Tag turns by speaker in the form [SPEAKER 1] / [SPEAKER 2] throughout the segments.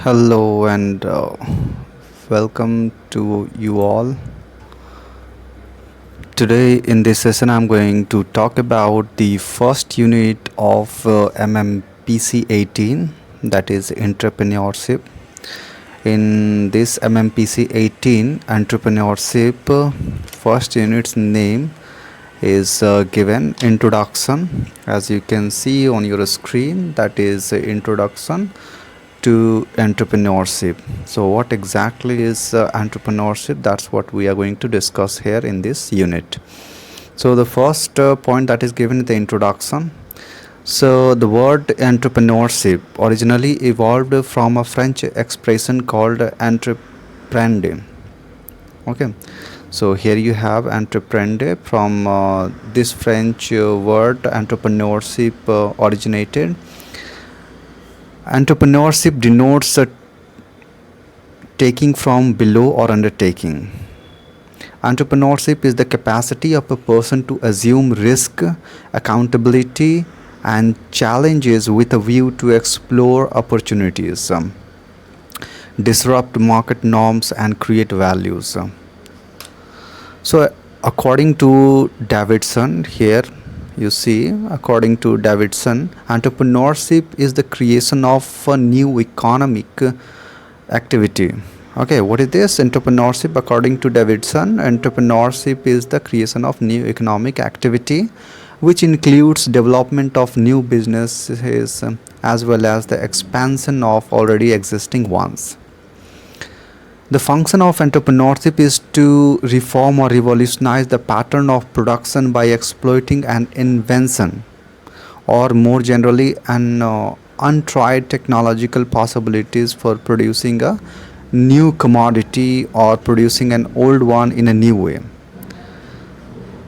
[SPEAKER 1] Hello and welcome to you all. Today, in this session, I'm going to talk about the first unit of MMPC-18, that is entrepreneurship. In this MMPC-18 entrepreneurship, first unit's name is given introduction. As you can see on your screen, that is introduction to entrepreneurship. So what exactly is entrepreneurship? That's what we are going to discuss here in this unit. So the first point that is given in the introduction. So the word entrepreneurship originally evolved from a French expression called entreprendre. Okay, so here you have entreprendre from this French word entrepreneurship originated. Entrepreneurship denotes a taking from below or undertaking. Entrepreneurship is the capacity of a person to assume risk, accountability, and challenges with a view to explore opportunities, disrupt market norms, and create values. So, according to Davidson, here you see, according to Davidson, entrepreneurship is the creation of a new economic activity. Okay, what is this? Entrepreneurship, according to Davidson, entrepreneurship is the creation of new economic activity, which includes development of new businesses as well as the expansion of already existing ones. The function of entrepreneurship is to reform or revolutionize the pattern of production by exploiting an invention, or more generally, an untried technological possibilities for producing a new commodity or producing an old one in a new way,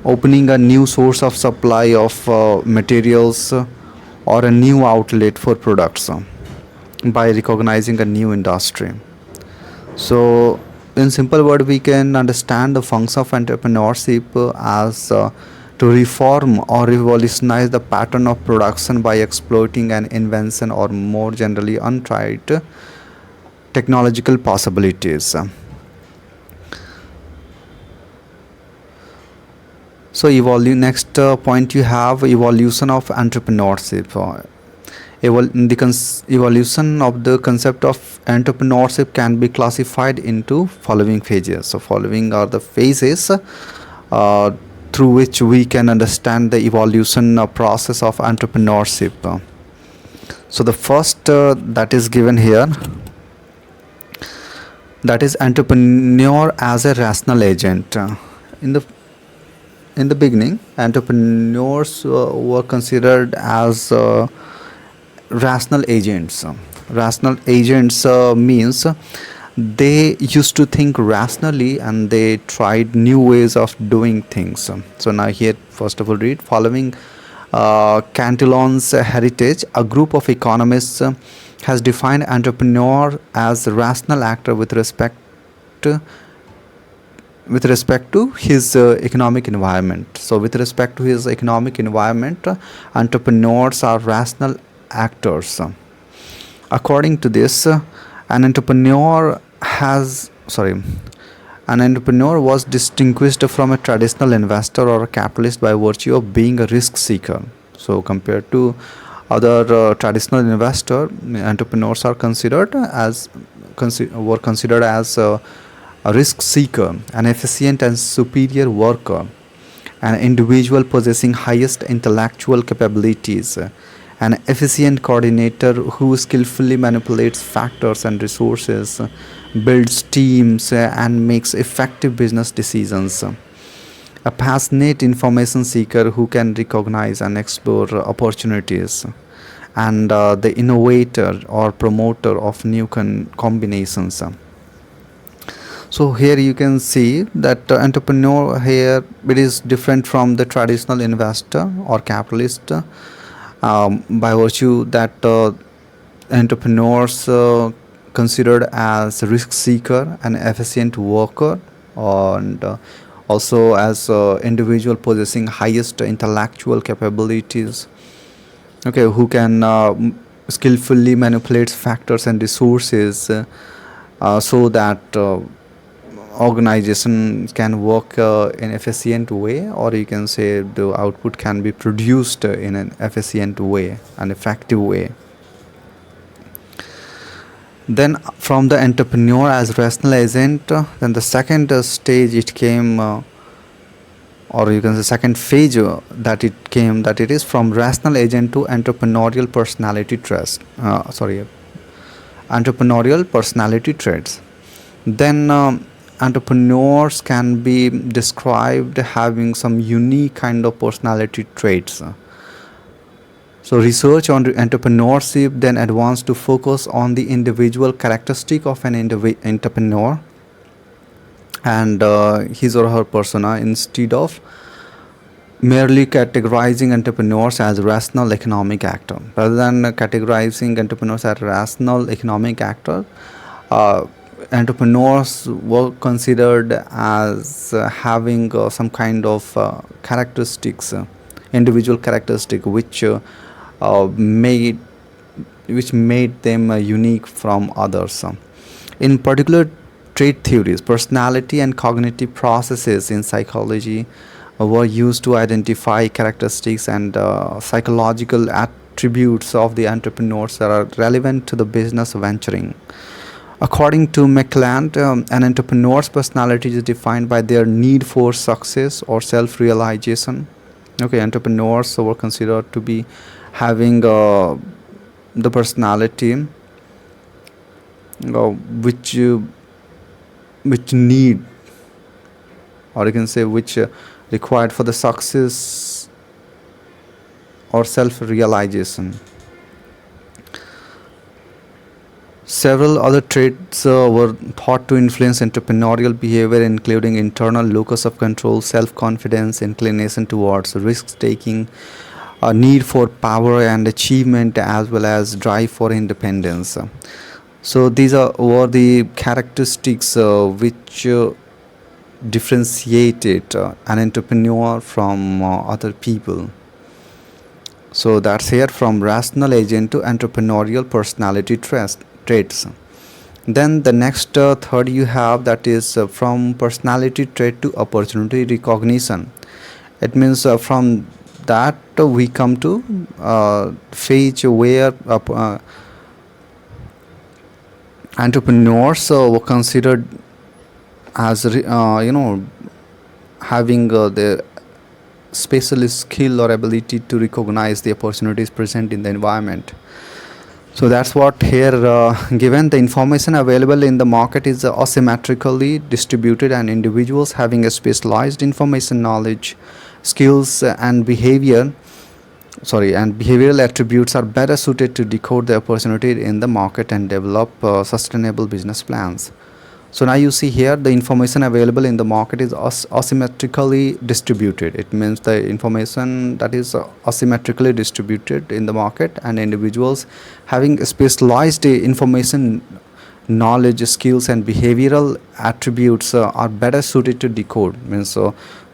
[SPEAKER 1] opening a new source of supply of materials or a new outlet for products by recognizing a new industry. So, in simple word, we can understand the function of entrepreneurship as to reform or revolutionize the pattern of production by exploiting an invention or more generally untried technological possibilities. So, next point you have evolution of entrepreneurship. Evolution of the concept of entrepreneurship can be classified into following phases. So following are the phases through which we can understand the evolution process of entrepreneurship. So the first that is given here, that is entrepreneur as a rational agent. In the beginning, entrepreneurs were considered as rational agents. Rational agents means they used to think rationally and they tried new ways of doing things. So now here, first of all, read following Cantillon's heritage. A group of economists has defined entrepreneur as a rational actor with respect to his economic environment. So with respect to his economic environment, entrepreneurs are rational actors. According to this, an entrepreneur was distinguished from a traditional investor or a capitalist by virtue of being a risk seeker. So compared to other traditional investor, entrepreneurs are considered as a risk seeker, an efficient and superior worker, an individual possessing highest intellectual capabilities, an efficient coordinator who skillfully manipulates factors and resources, builds teams, and makes effective business decisions. A passionate information seeker who can recognize and explore opportunities, and the innovator or promoter of new combinations. So here you can see that entrepreneur here, it is different from the traditional investor or capitalist. By virtue that entrepreneurs considered as risk seeker, an efficient worker, and also as individual possessing highest intellectual capabilities, okay, who can skillfully manipulates factors and resources so that organization can work in efficient way, or you can say the output can be produced in an efficient way, an effective way. Then from the entrepreneur as rational agent, then the second stage it came, or you can say second phase that it came, that it is from rational agent to entrepreneurial personality traits. Entrepreneurial personality traits. Then entrepreneurs can be described having some unique kind of personality traits. So research on entrepreneurship then advanced to focus on the individual characteristic of an entrepreneur and his or her persona, instead of merely categorizing entrepreneurs as rational economic actor. Rather than categorizing entrepreneurs as rational economic actor, entrepreneurs were considered as having some kind of characteristics, individual characteristic, made which made them unique from others. In particular, trait theories, personality and cognitive processes in psychology were used to identify characteristics and psychological attributes of the entrepreneurs that are relevant to the business venturing. According to McClelland, an entrepreneur's personality is defined by their need for success or self-realization. Okay, entrepreneurs were considered to be having the personality which need, or you can say which required for the success or self-realization. Several other traits were thought to influence entrepreneurial behavior, including internal locus of control, self-confidence, inclination towards risk-taking, a need for power and achievement, as well as drive for independence. So these were the characteristics which differentiated an entrepreneur from other people. So that's here from rational agent to entrepreneurial personality traits. Then the next third you have, that is from personality trait to opportunity recognition. It means from that we come to phase where entrepreneurs were considered as having the special skill or ability to recognize the opportunities present in the environment. So that's what here given. The information available in the market is asymmetrically distributed, and individuals having a specialized information knowledge, skills and behavioral attributes are better suited to decode the opportunity in the market and develop sustainable business plans. So now you see here the information available in the market is asymmetrically distributed. It means the information that is asymmetrically distributed in the market, and individuals having specialized information knowledge, skills and behavioral attributes are better suited to decode. Means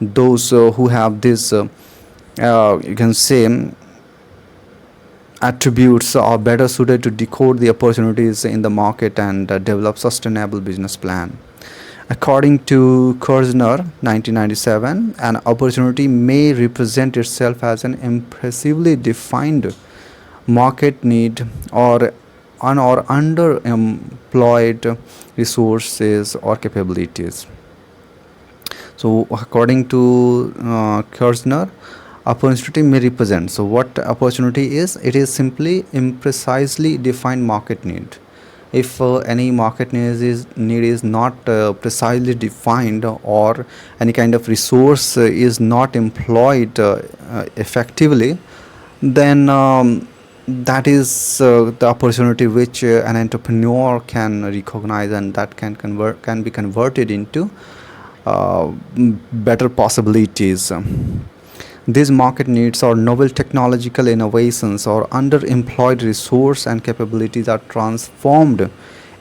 [SPEAKER 1] those who have this you can say attributes are better suited to decode the opportunities in the market and develop sustainable business plan. According to Kerzner 1997, an opportunity may represent itself as an impressively defined market need or underemployed resources or capabilities. So according to Kerzner, opportunity may represent. So what opportunity is? It is simply imprecisely defined market need. If any market need is not precisely defined, or any kind of resource is not employed effectively, then that is the opportunity which an entrepreneur can recognize, and that can be converted into better possibilities. These market needs or novel technological innovations or underemployed resource and capabilities are transformed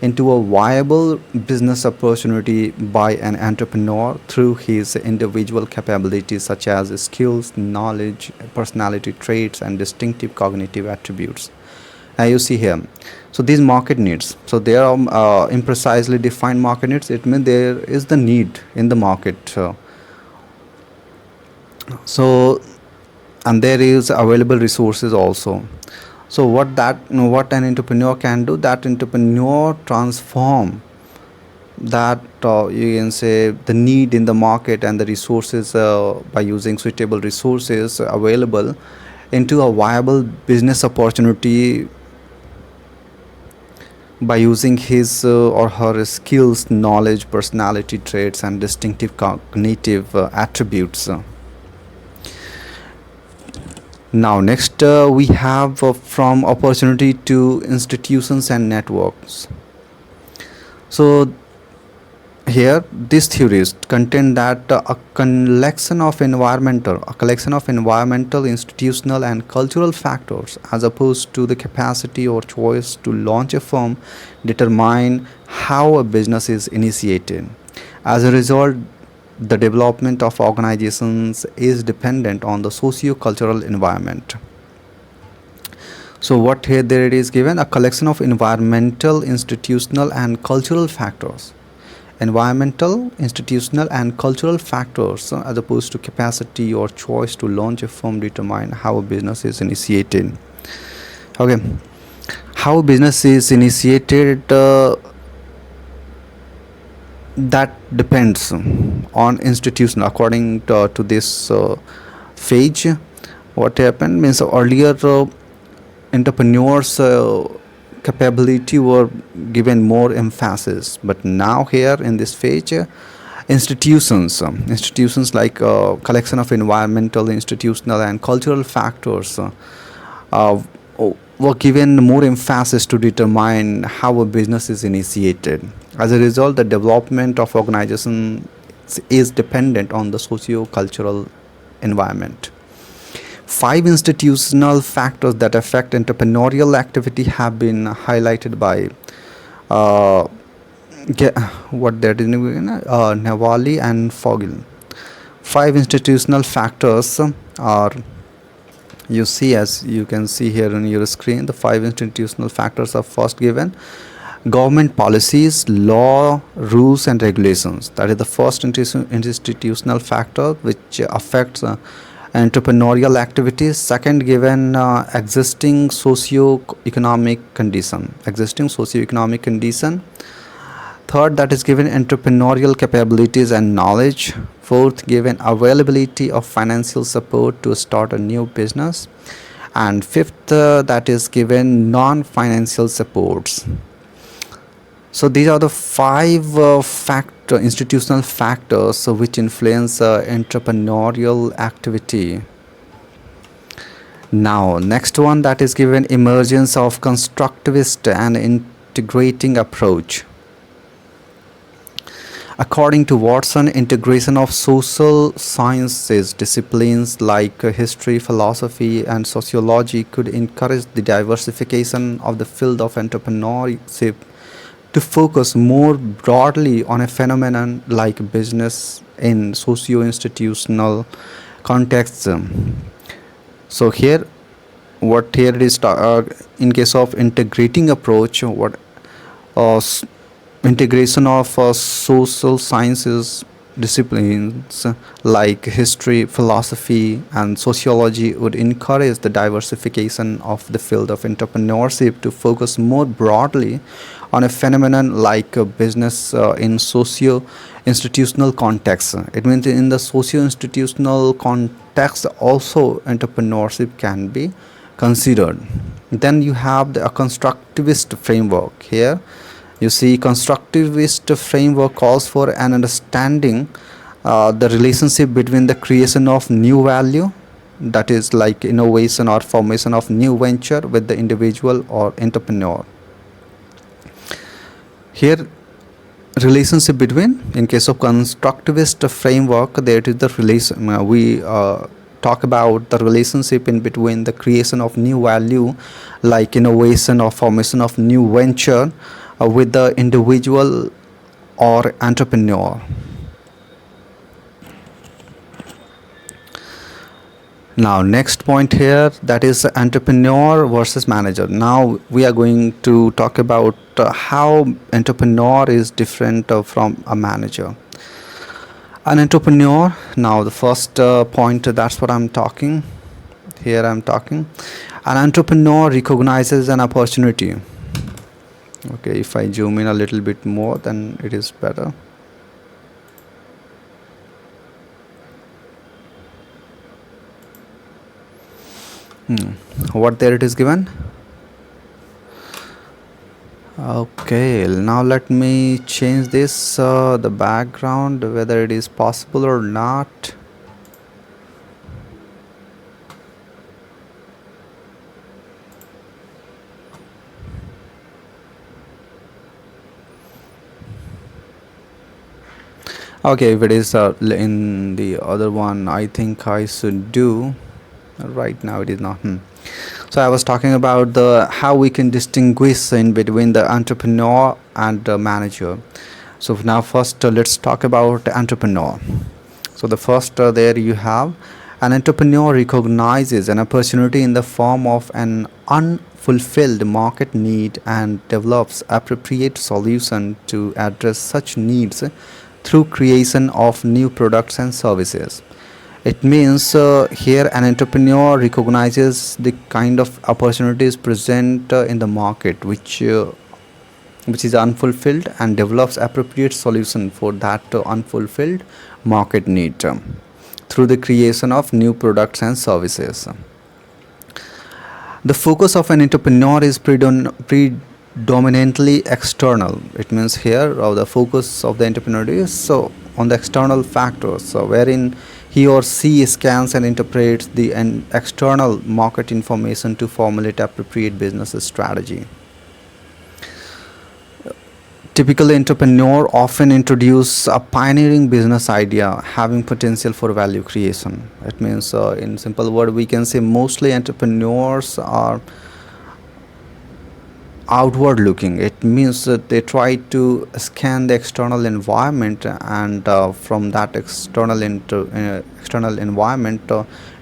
[SPEAKER 1] into a viable business opportunity by an entrepreneur through his individual capabilities such as skills, knowledge, personality traits and distinctive cognitive attributes. Now you see here, so these market needs, so there are imprecisely defined market needs. It means there is the need in the market, so and there is available resources also. So what an entrepreneur can do, that entrepreneur transform that you can say the need in the market and the resources by using suitable resources available into a viable business opportunity by using his or her skills, knowledge, personality traits, and distinctive cognitive attributes. Now, next we have from opportunity to institutions and networks. So here this theories contend that a collection of environmental, institutional, and cultural factors, as opposed to the capacity or choice to launch a firm, determine how a business is initiated. As a result, the development of organizations is dependent on the socio-cultural environment. So what here there it is given, a collection of environmental, institutional, and cultural factors. Environmental, institutional, and cultural factors, as opposed to capacity or choice to launch a firm, determine how a business is initiated. Okay, how a business is initiated, that depends on institutional. According to this phase, what happened means earlier entrepreneurs capability were given more emphasis, but now here in this phase, institutions like collection of environmental, institutional, and cultural factors uh, were given more emphasis to determine how a business is initiated. As a result, the development of organization is dependent on the socio-cultural environment. 5 institutional factors that affect entrepreneurial activity have been highlighted by Nawali and Fogel. 5 institutional factors are, you see, as you can see here on your screen, the 5 institutional factors are first given: government policies, law, rules, and regulations. That is the first institutional factor which affects entrepreneurial activities. Second given, existing socio-economic condition. Third, that is given entrepreneurial capabilities and knowledge. Fourth, given availability of financial support to start a new business. And fifth, that is given non-financial supports. So these are the 5 institutional factors which influence entrepreneurial activity. Now, next one, that is given emergence of constructivist and integrating approach. According to Watson, integration of social sciences disciplines like history, philosophy, and sociology could encourage the diversification of the field of entrepreneurship to focus more broadly on a phenomenon like business in socio-institutional contexts. So here, what here is in case of integrating approach, what integration of social sciences disciplines like history, philosophy, and sociology would encourage the diversification of the field of entrepreneurship to focus more broadly on a phenomenon like business in socio-institutional context. It means in the socio-institutional context also entrepreneurship can be considered. Then you have a constructivist framework. Here you see, constructivist framework calls for an understanding the relationship between the creation of new value, that is like innovation or formation of new venture, with the individual or entrepreneur. Here, relationship between, in case of constructivist framework, there it is the relation, we talk about the relationship in between the creation of new value like innovation or formation of new venture with the individual or entrepreneur. Now next point here, that is entrepreneur versus manager. Now we are going to talk about how entrepreneur is different from a manager. An entrepreneur, now the first point, that's what I'm talking here. I'm talking an entrepreneur recognizes an opportunity. Okay, if I zoom in a little bit more, then it is better. What there it is given. Okay, now let me change this the background, whether it is possible or not. Okay, if it is in the other one, I think I should do. Right now it is not. So I was talking about the how we can distinguish in between the entrepreneur and the manager. So now first let's talk about entrepreneur. So the first there you have an entrepreneur recognizes an opportunity in the form of an unfulfilled market need and develops appropriate solution to address such needs through creation of new products and services. It means here an entrepreneur recognizes the kind of opportunities present in the market which is unfulfilled and develops appropriate solution for that unfulfilled market need through the creation of new products and services. The focus of an entrepreneur is predominantly external. It means here the focus of the entrepreneur is so on the external factors, so wherein he or she scans and interprets the external market information to formulate appropriate business strategy. Typically, entrepreneur often introduce a pioneering business idea having potential for value creation. It means, in simple word, we can say mostly entrepreneurs are outward looking. It means that they try to scan the external environment, and from that external environment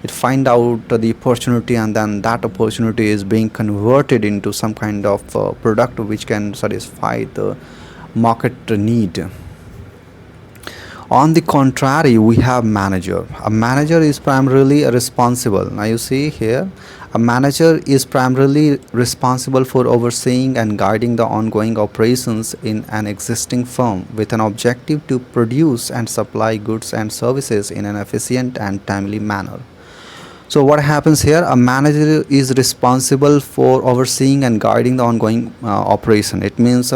[SPEAKER 1] it find out the opportunity, and then that opportunity is being converted into some kind of product which can satisfy the market need. On the contrary, we have manager. A manager is primarily responsible. Now you see here, a manager is primarily responsible for overseeing and guiding the ongoing operations in an existing firm with an objective to produce and supply goods and services in an efficient and timely manner. So what happens here, a manager is responsible for overseeing and guiding the ongoing operation. It means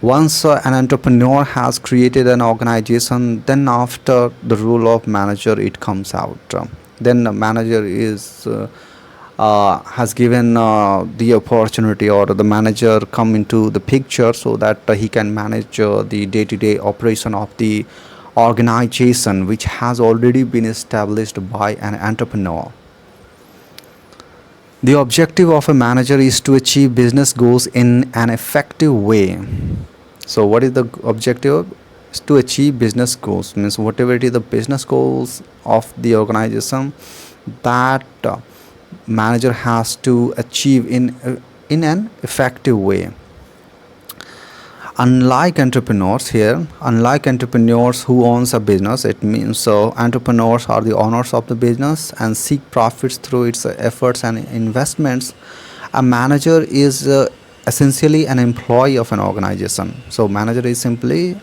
[SPEAKER 1] once an entrepreneur has created an organization, then after the role of manager it comes out. Then the manager is has given the opportunity, or the manager come into the picture so that he can manage the day-to-day operation of the organization which has already been established by an entrepreneur. The objective of a manager is to achieve business goals in an effective way. So what is the objective? Is to achieve business goals, means whatever it is the business goals of the organization, that manager has to achieve in an effective way. Unlike entrepreneurs who owns a business, it means entrepreneurs are the owners of the business and seek profits through its efforts and investments. A manager is essentially an employee of an organization. So manager is simply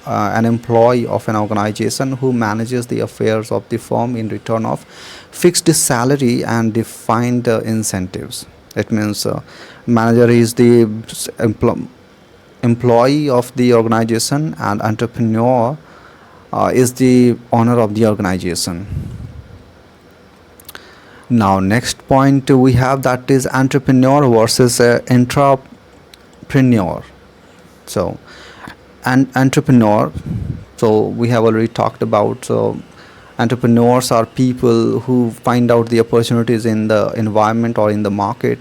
[SPEAKER 1] an employee of an organization who manages the affairs of the firm in return of fixed salary and defined incentives. It means manager is the employee of the organization, and entrepreneur is the owner of the organization. Now next point we have, that is entrepreneur versus intrapreneur. So and entrepreneur, so we have already talked about, so entrepreneurs are people who find out the opportunities in the environment or in the market,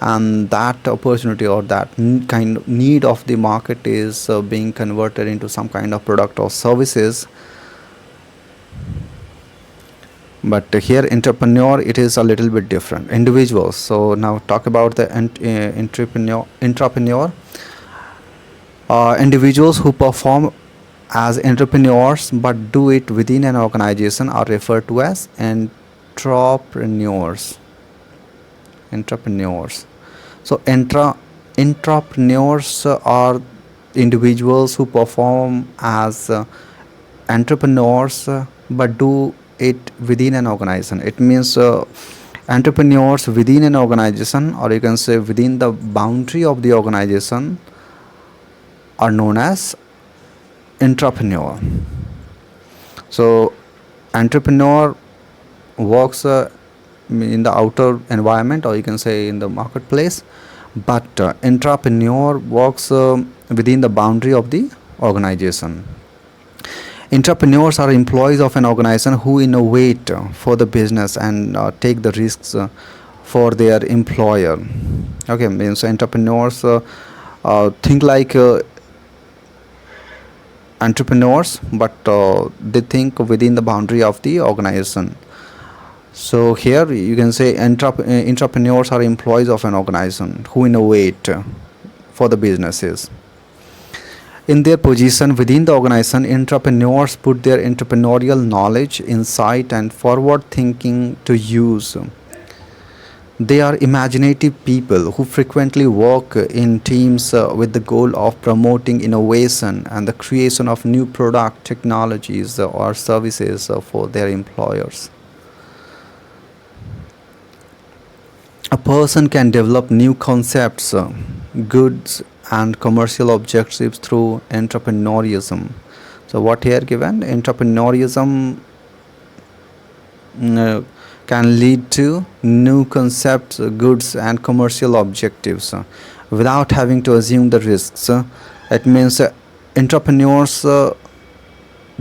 [SPEAKER 1] and that opportunity or that kind of need of the market is being converted into some kind of product or services. but here entrepreneur, it is a little bit different. Individuals. So now talk about the entrepreneur. Individuals who perform as entrepreneurs but do it within an organization are referred to as entrepreneurs. So entrepreneurs are individuals who perform as entrepreneurs but do it within an organization. It means entrepreneurs within an organization, or you can say within the boundary of the organization, are known as intrapreneur. So entrepreneur works in the outer environment, or you can say in the marketplace, but intrapreneur works within the boundary of the organization. Entrepreneurs are employees of an organization who innovate for the business and take the risks for their employer. Okay, means entrepreneurs think like entrepreneurs, but they think within the boundary of the organization. So here you can say entrepreneurs are employees of an organization who innovate for the businesses. In their position within the organization, entrepreneurs put their entrepreneurial knowledge, insight, and forward thinking to use. They are imaginative people who frequently work in teams with the goal of promoting innovation and the creation of new product technologies or services for their employers. A person can develop new concepts, goods, and commercial objectives through entrepreneurism. So what here given, entrepreneurism can lead to new concepts, goods, and commercial objectives without having to assume the risks. It means entrepreneurs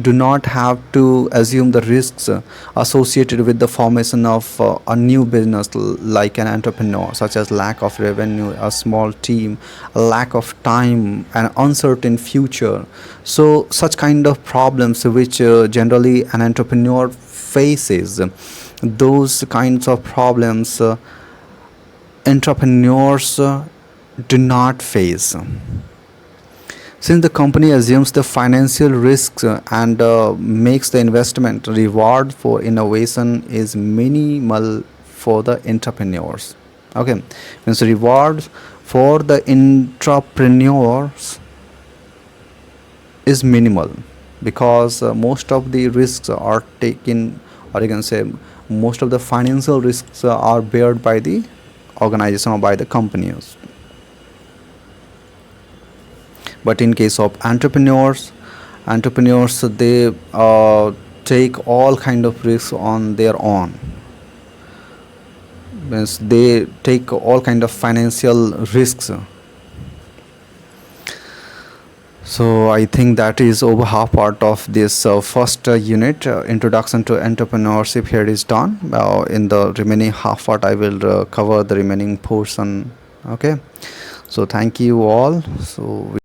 [SPEAKER 1] do not have to assume the risks associated with the formation of a new business, like an entrepreneur, such as lack of revenue, a small team, a lack of time, an uncertain future. So such kind of problems which generally an entrepreneur faces, those kinds of problems entrepreneurs do not face. Since the company assumes the financial risks and makes the investment, reward for innovation is minimal for the entrepreneurs. Okay, means reward for the entrepreneurs is minimal, because most of the risks are taken, or you can say most of the financial risks are borne by the organization or by the companies. But in case of entrepreneurs, they take all kind of risks on their own. Means they take all kind of financial risks. So I think that is over half part of this first unit, introduction to entrepreneurship. Here is done. In the remaining half part, I will cover the remaining portion. Okay, so thank you all. So